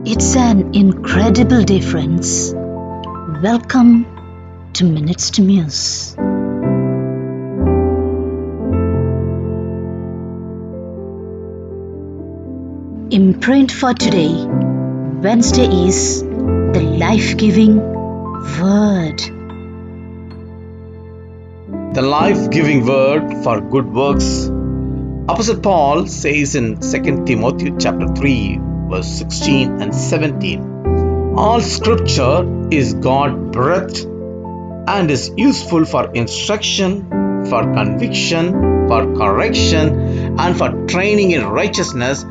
It's an incredible difference. Welcome to Minutes to Muse. Imprint for today, Wednesday, is the life-giving Word. The life-giving word for good works. Apostle Paul says in 2 Timothy chapter 3, verse 16 and 17, all scripture is God-breathed and is useful for instruction, for conviction, for correction, and for training in righteousness,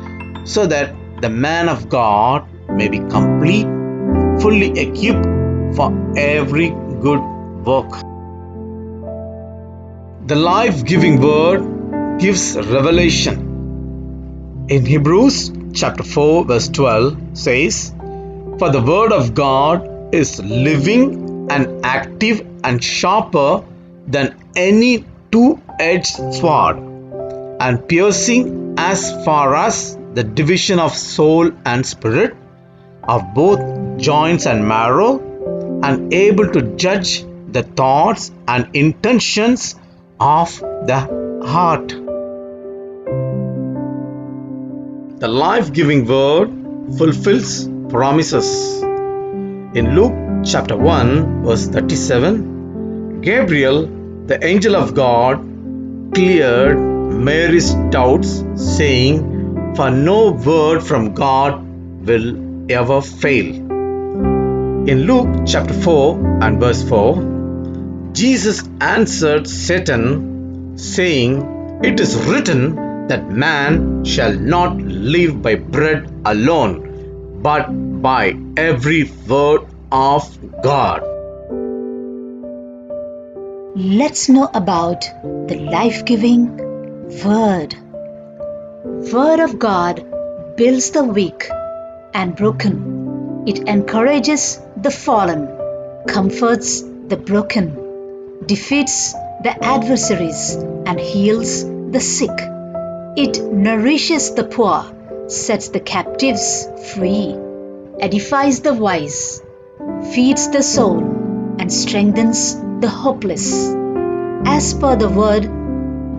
so that the man of God may be complete, fully equipped for every good work. The life-giving word gives revelation. In Hebrews chapter 4 verse 12 says, for the word of God is living and active and sharper than any two-edged sword, and piercing as far as the division of soul and spirit, of both joints and marrow, and able to judge the thoughts and intentions of the heart. The life-giving word fulfills promises. In Luke chapter 1 verse 37, Gabriel, the angel of God, cleared Mary's doubts, saying, for no word from God will ever fail. In Luke chapter 4 and verse 4, Jesus answered Satan, saying, it is written that man shall not live by bread alone, but by every word of God. Let's know about the life-giving Word. Word of God builds the weak and broken. It encourages the fallen, comforts the broken, defeats the adversaries, and heals the sick. It nourishes the poor, sets the captives free, edifies the wise, feeds the soul, and strengthens the hopeless. As per the word,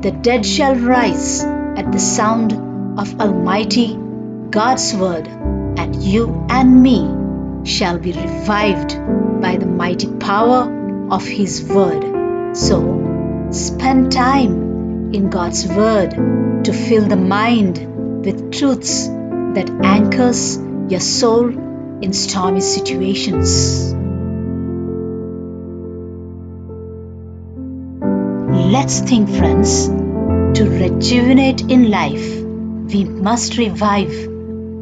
the dead shall rise at the sound of Almighty God's word, and you and me shall be revived by the mighty power of His word. So, spend time in God's word to fill the mind with truths that anchors your soul in stormy situations. Let's think, friends. To rejuvenate in life, we must revive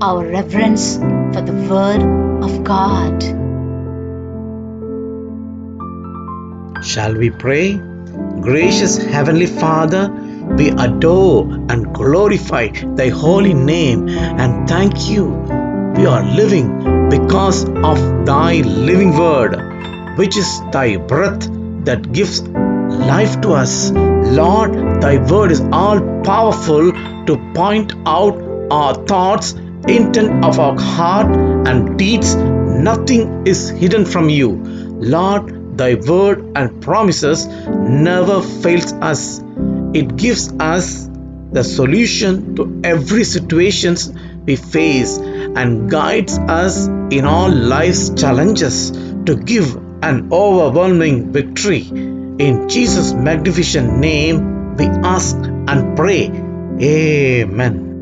our reverence for the Word of God. Shall we pray? Gracious Heavenly Father, we adore and glorify Thy holy name and thank You. We are living because of Thy living word, which is Thy breath that gives life to us. Lord, Thy word is all powerful to point out our thoughts, intent of our heart and deeds. Nothing is hidden from You. Lord, Thy word and promises never fails us. It gives us the solution to every situation we face and guides us in all life's challenges to give an overwhelming victory. In Jesus' magnificent name, we ask and pray. Amen.